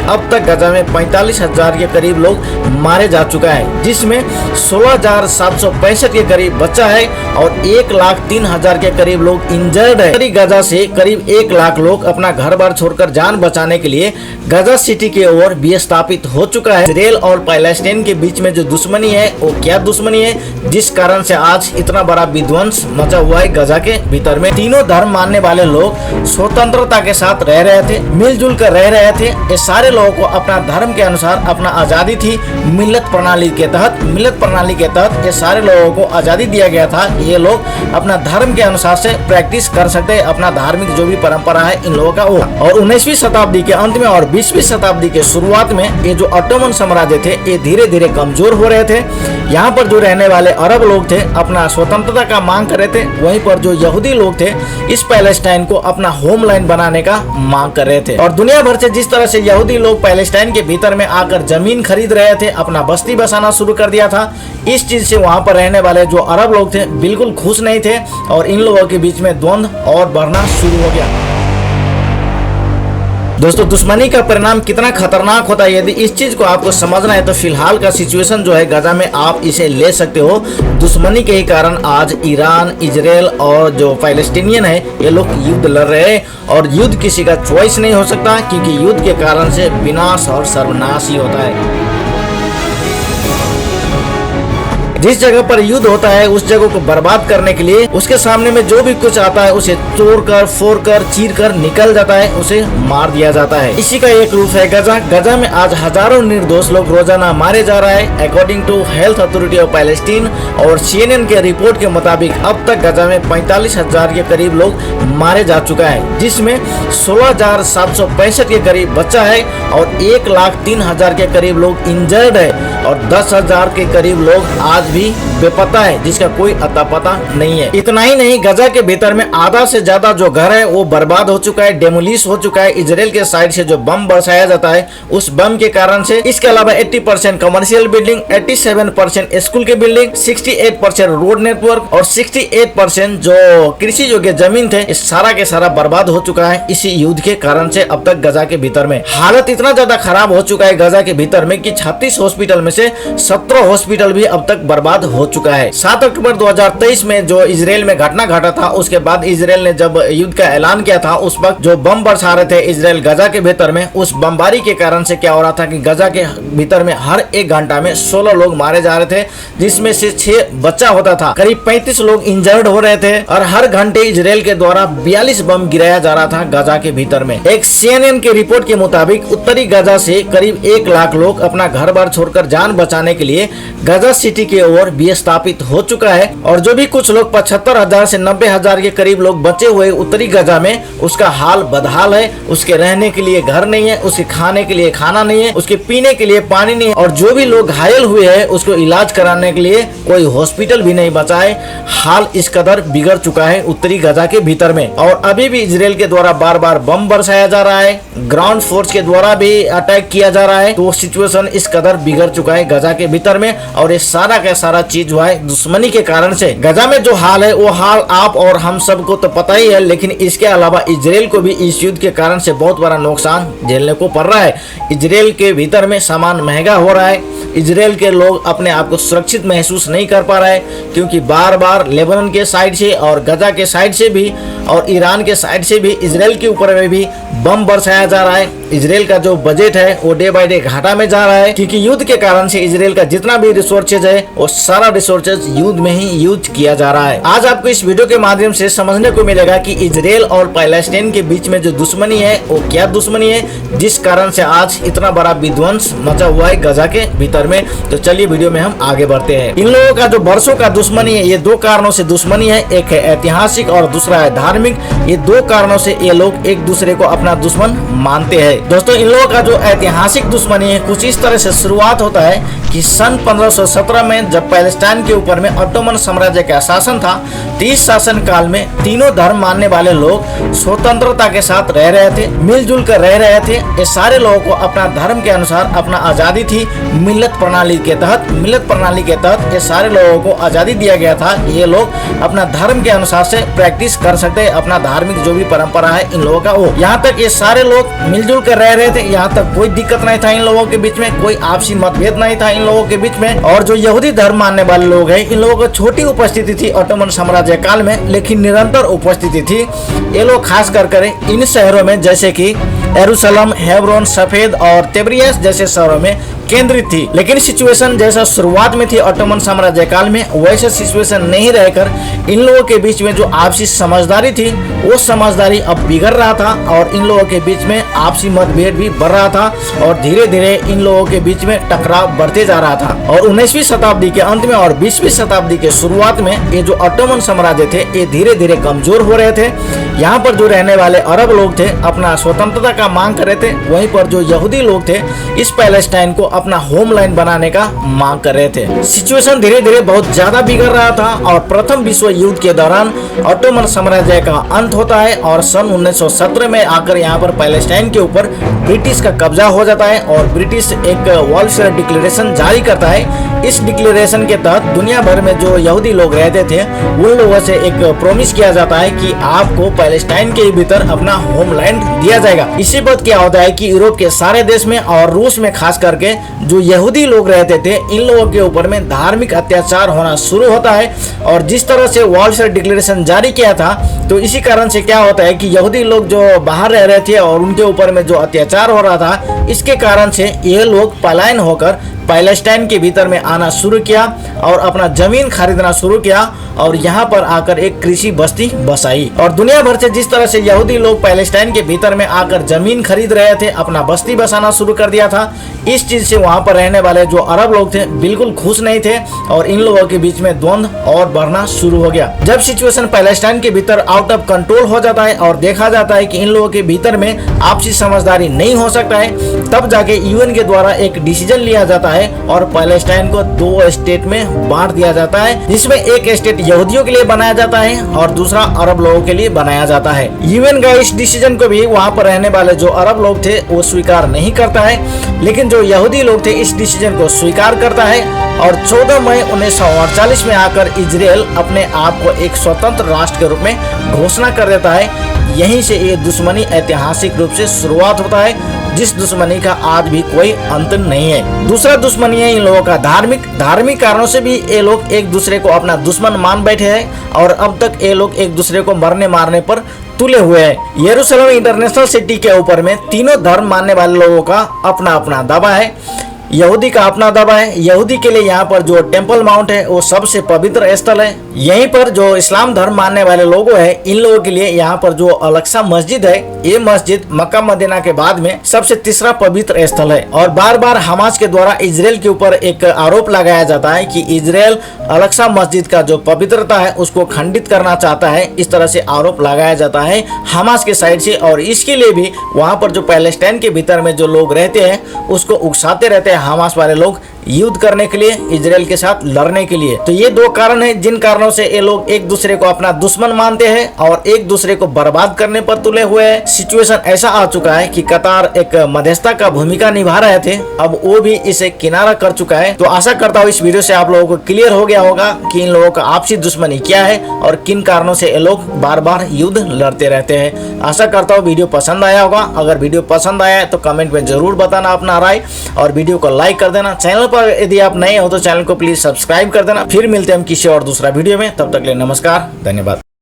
अब तक गजा में 45,000 के करीब लोग मारे जा चुका है, जिसमें 16,765 के करीब बच्चा है और 1,03,000 के करीब लोग इंजर्ड है। गजा से करीब 1 लाख लोग अपना घर बार छोड़कर जान बचाने के लिए गजा सिटी की ओर विस्थापित हो चुका है। इजराइल और पैलेस्टाइन के बीच में जो दुश्मनी है वो क्या दुश्मनी है, जिस कारण से आज इतना बड़ा विध्वंस मचा हुआ है गजा के भीतर में। तीनों धर्म मानने वाले लोग स्वतंत्रता के साथ रह रहे थे, मिलजुल कर रह रहे थे। ये सारे लोगों को अपना धर्म के अनुसार अपना आजादी थी। मिल्लत प्रणाली के तहत ये सारे लोगों को आजादी दिया गया था। ये लोग अपना धर्म के अनुसार से प्रैक्टिस कर सकते हैं, अपना धार्मिक जो भी परंपरा है इन लोगों का वो। और 19वीं शताब्दी के अंत में और 20वीं शताब्दी के शुरुआत में ये जो ऑटोमन साम्राज्य थे ये धीरे धीरे कमजोर हो रहे थे। यहाँ पर जो रहने वाले अरब लोग थे अपना स्वतंत्रता का मांग कर रहे थे, वहीं पर जो यहूदी लोग थे इस पैलेस्टाइन को अपना होमलैंड बनाने का मांग कर रहे थे। और दुनिया भर से जिस तरह से यहूदी लोग पैलेस्टाइन के भीतर में आकर जमीन खरीद रहे थे, अपना बस्ती बसाना शुरू कर दिया था, इस चीज से वहाँ पर रहने वाले जो अरब लोग थे बिल्कुल खुश नहीं थे और इन लोगों के बीच में द्वंद्व और बढ़ना शुरू हो गया। दोस्तों, दुश्मनी का परिणाम कितना खतरनाक होता है, यदि इस चीज को आपको समझना है तो फिलहाल का सिचुएशन जो है गजा में आप इसे ले सकते हो। दुश्मनी के ही कारण आज ईरान, इजराइल और जो पैलेस्टीनियन है ये लोग युद्ध लड़ रहे हैं और युद्ध किसी का चॉइस नहीं हो सकता, क्योंकि युद्ध के कारण से विनाश और सर्वनाश ही होता है। जिस जगह पर युद्ध होता है उस जगह को बर्बाद करने के लिए उसके सामने में जो भी कुछ आता है उसे तोड़कर, फोड़कर, चीरकर निकल जाता है, उसे मार दिया जाता है। इसी का एक रूप है गजा। गजा में आज हजारों निर्दोष लोग रोजाना मारे जा रहा है। According to health authority of Palestine और CNN के रिपोर्ट के मुताबिक अब तक गजा में 45,000 के करीब लोग मारे जा चुका है, जिसमें 16,765 के करीब बच्चा है और 1,03,000 के करीब लोग इंजर्ड है और 10,000 के करीब लोग आज भी बेपता है, जिसका कोई अता पता नहीं है। इतना ही नहीं, गजा के भीतर में आधा से ज्यादा जो घर है वो बर्बाद हो चुका है, डेमोलिश हो चुका है। इजराइल के साइड से जो बम बरसाया जाता है उस बम के कारण से। इसके अलावा 80% कमर्शियल बिल्डिंग, 87% स्कूल के बिल्डिंग, 68% रोड नेटवर्क और 68% जो कृषि योग्य जमीन थे, इस सारा के सारा बर्बाद हो चुका है इसी युद्ध के कारण से। अब तक गजा के भीतर में हालत इतना ज्यादा खराब हो चुका है गजा के भीतर में कि 36 हॉस्पिटल में से 17 हॉस्पिटल भी अब तक बर्बाद हो चुका है। 7 अक्टूबर 2023 में जो इजराइल में घटना घटा था, उसके बाद इजराइल ने जब युद्ध का ऐलान किया था, उस वक्त जो बम बरसा रहे थे इजराइल गजा के भीतर में, उस बमबारी के कारण से क्या हो रहा था कि गजा के भीतर में हर 1 घंटा में 16 लोग मारे जा रहे थे, जिसमें से 6 बच्चा होता था। करीब 35 लोग इंजर्ड हो रहे थे और हर घंटे इजराइल के द्वारा 42 बम गिराया जा रहा था गजा के भीतर में। एक CNN के रिपोर्ट के मुताबिक उत्तरी गजा से करीब 1 लाख लोग अपना घर बार छोड़कर जान बचाने के लिए गजा सिटी की ओर विस्थापित हो चुका है और जो भी कुछ लोग 75,000 से 90,000 के करीब लोग बचे हुए उत्तरी गजा में, उसका हाल बदहाल है। उसके रहने के लिए घर नहीं है, उसके खाने के लिए खाना नहीं है, उसके पीने के लिए पानी नहीं है और जो भी लोग घायल हुए हैं उसको इलाज कराने के लिए कोई हॉस्पिटल भी नहीं बचा है। हाल इस कदर बिगड़ चुका है उत्तरी गजा के भीतर में और अभी भी इजराइल के द्वारा बार बार बम बरसाया जा रहा है, ग्राउंड फोर्स के द्वारा भी अटैक किया जा रहा है। तो सिचुएशन इस कदर बिगड़ चुका है गजा के भीतर में और ये सारा का सारा चीज हुआ है दुश्मनी के कारण से। गजा में जो हाल है वो हाल आप और हम सबको तो पता ही है, लेकिन इसके अलावा इजराइल को भी इस युद्ध के कारण से बहुत बड़ा नुकसान झेलने को पड़ रहा है। इजराइल के भीतर में सामान महंगा हो रहा है, इजराइल के लोग अपने आप को सुरक्षित महसूस नहीं कर पा रहे हैं, क्योंकि बार बार लेबनान के साइड से और गजा के साइड से भी और ईरान के साइड से भी इजराइल के ऊपर में भी बम बरसाया जा रहा है। इजराइल का जो बजट है वो डे बाय डे घाटा में जा रहा है, क्योंकि युद्ध के कारण से इजराइल का जितना भी रिसोर्सेज है वो सारा रिसोर्सेज युद्ध में ही यूज किया जा रहा है। आज आपको इस वीडियो के माध्यम से समझने को मिलेगा कि इजराइल और पैलेस्टाइन के बीच में जो दुश्मनी है वो क्या दुश्मनी है, जिस कारण से आज इतना बड़ा विध्वंस मचा हुआ है गजा के भीतर में। तो चलिए वीडियो में हम आगे बढ़ते हैं। इन लोगों का जो बरसों का दुश्मनी है, ये 2 कारणों से दुश्मनी है, एक है ऐतिहासिक और दूसरा है धार्मिक। ये 2 कारणों से ये लोग एक दूसरे को अपना दुश्मन मानते हैं। दोस्तों, इन लोगों का जो ऐतिहासिक दुश्मनी है कुछ इस तरह से शुरुआत होता है कि सन 1517 में जब पैलेस्टाइन के ऊपर में ऑटोमन साम्राज्य का शासन था, तो इस शासन काल में तीनों धर्म मानने वाले लोग स्वतंत्रता के साथ रह रहे थे, मिलजुल कर रह रहे थे। ये सारे लोगों को अपना धर्म के अनुसार अपना आजादी थी। मिल्लत प्रणाली के तहत ये सारे लोगों को आजादी दिया गया था। ये लोग अपना धर्म के अनुसार से प्रैक्टिस कर सकते हैं, अपना धार्मिक जो भी परंपरा है इन लोगों का वो। यहाँ तक ये सारे लोग मिलजुल कर रह रहे थे। यहाँ तक कोई दिक्कत नहीं था इन लोगों के बीच में, कोई आपसी मतभेद नहीं था इन लोगों के बीच में। और जो यहूदी धर्म मानने वाले लोग हैं, इन लोगों को छोटी उपस्थिति थी ऑटोमन साम्राज्य काल में, लेकिन निरंतर उपस्थिति थी। ये लोग खास कर इन शहरों में जैसे कि यरूशलेम, हेब्रोन, सफेद और तिब्रियस जैसे शहरों में केंद्रित थी। लेकिन सिचुएशन जैसा शुरुआत में थी ऑटोमन साम्राज्य काल में, वैसा सिचुएशन नहीं रहकर इन लोगों के बीच में जो आपसी समझदारी थी, वो समझदारी अब बिगड़ रहा था और इन लोगों के बीच में आपसी मतभेद भी बढ़ रहा था और धीरे धीरे इन लोगों के बीच में टकराव बढ़ते जा रहा था। और 19वीं शताब्दी के अंत में और 20वीं शताब्दी के शुरुआत में ये जो ऑटोमन साम्राज्य थे, ये धीरे धीरे कमजोर हो रहे थे। यहाँ पर जो रहने वाले अरब लोग थे अपना स्वतंत्रता का मांग कर रहे थे, वहीं पर जो यहूदी लोग थे इस पैलेस्टाइन को अपना होमलैंड बनाने का मांग कर रहे थे। सिचुएशन धीरे धीरे बहुत ज्यादा बिगड़ रहा था और प्रथम विश्व युद्ध के दौरान ऑटोमन साम्राज्य का अंत होता है और सन 1917 में आकर यहाँ पर पैलेस्टाइन के ऊपर ब्रिटिश का कब्जा हो जाता है और ब्रिटिश एक वॉलफेयर डिक्लेरेशन जारी करता है। इस डिक्लेरेशन के तहत दुनिया भर में जो यहूदी लोग रहते थे उन लोगों से एक प्रॉमिस किया जाता है कि आपको पैलेस्टाइन के भीतर अपना होमलैंड दिया जाएगा। इसी पर क्या होता है कि यूरोप के सारे देश में और रूस में खास करके जो यहूदी लोग रहते थे, इन लोगों के ऊपर में धार्मिक अत्याचार होना शुरू होता है। और जिस तरह से वॉलफेयर डिक्लेरेशन जारी किया था, तो इसी कारण से क्या होता है कि यहूदी लोग जो बाहर रह रहे थे और उनके ऊपर में जो अत्याचार हो रहा था, इसके कारण से ये लोग पलायन होकर पैलेस्टाइन के भीतर में आना शुरू किया और अपना जमीन खरीदना शुरू किया और यहाँ पर आकर एक कृषि बस्ती बसाई। और दुनिया भर से जिस तरह से यहूदी लोग पैलेस्टाइन के भीतर में आकर जमीन खरीद रहे थे, अपना बस्ती बसाना शुरू कर दिया था, इस चीज से वहाँ पर रहने वाले जो अरब लोग थे बिल्कुल खुश नहीं थे और इन लोगों के बीच में द्वंद्व और बढ़ना शुरू हो गया। जब सिचुएशन पैलेस्टाइन के भीतर आउट ऑफ कंट्रोल हो जाता है और देखा जाता है कि इन लोगों के भीतर में आपसी समझदारी नहीं हो सकता है, तब जाके यूएन के द्वारा एक डिसीजन लिया जाता है और पैलेस्टाइन को 2 स्टेट में बांट दिया जाता है, जिसमें एक स्टेट यहूदियों के लिए बनाया जाता है और दूसरा अरब लोगों के लिए बनाया जाता है। यूएन का इस डिसीजन को भी वहाँ पर रहने वाले जो अरब लोग थे वो स्वीकार नहीं करता है, लेकिन जो यहूदी लोग थे इस डिसीजन को स्वीकार करता है और 14 मई 1948 में आकर इजराइल अपने आप को एक स्वतंत्र राष्ट्र के रूप में घोषणा कर देता है। यहीं से ये दुश्मनी ऐतिहासिक रूप से शुरुआत होता है, जिस दुश्मनी का आज भी कोई अंत नहीं है। दूसरा दुश्मनी है इन लोगों का धार्मिक कारणों से भी ये लोग एक दूसरे को अपना दुश्मन मान बैठे हैं और अब तक ये लोग एक दूसरे को मरने मारने पर तुले हुए हैं। यरूशलेम इंटरनेशनल सिटी के ऊपर में तीनों धर्म मानने वाले लोगों का अपना अपना दावा है। यहूदी का अपना दावा है। यहूदी के लिए यहाँ पर जो टेम्पल माउंट है वो सबसे पवित्र स्थल है। यहीं पर जो इस्लाम धर्म मानने वाले लोग हैं, इन लोगों के लिए यहाँ पर जो अल-अक्सा मस्जिद है, ये मस्जिद मक्का मदीना के बाद में सबसे तीसरा पवित्र स्थल है। और बार बार हमास के द्वारा इजराइल के ऊपर एक आरोप लगाया जाता है कि इजराइल अल-अक्सा मस्जिद का जो पवित्रता है उसको खंडित करना चाहता है। इस तरह से आरोप लगाया जाता है हमास के साइड से और इसके लिए भी वहाँ पर जो पैलेस्टाइन के भीतर में जो लोग रहते हैं उसको उकसाते रहते हैं हमास वाले लोग युद्ध करने के लिए, इजराइल के साथ लड़ने के लिए। तो ये 2 कारण हैं जिन कारणों से ये लोग एक दूसरे को अपना दुश्मन मानते हैं और एक दूसरे को बर्बाद करने पर तुले हुए हैं। सिचुएशन ऐसा आ चुका है कि कतार एक मध्यस्थता का भूमिका निभा रहे थे, अब वो भी इसे किनारा कर चुका है। तो आशा करता हूँ इस वीडियो से आप लोगों को क्लियर हो गया होगा कि इन लोगों का आपसी दुश्मनी क्या है और किन कारणों से ये लोग बार बार युद्ध लड़ते रहते हैं। आशा करता हूँ वीडियो पसंद आया होगा। अगर वीडियो पसंद आया है तो कमेंट में जरूर बताना अपना राय और वीडियो को लाइक कर देना। चैनल पर यदि आप नए हो तो चैनल को प्लीज सब्सक्राइब कर देना। फिर मिलते हैं हम किसी और दूसरा वीडियो में, तब तक के लिए नमस्कार, धन्यवाद।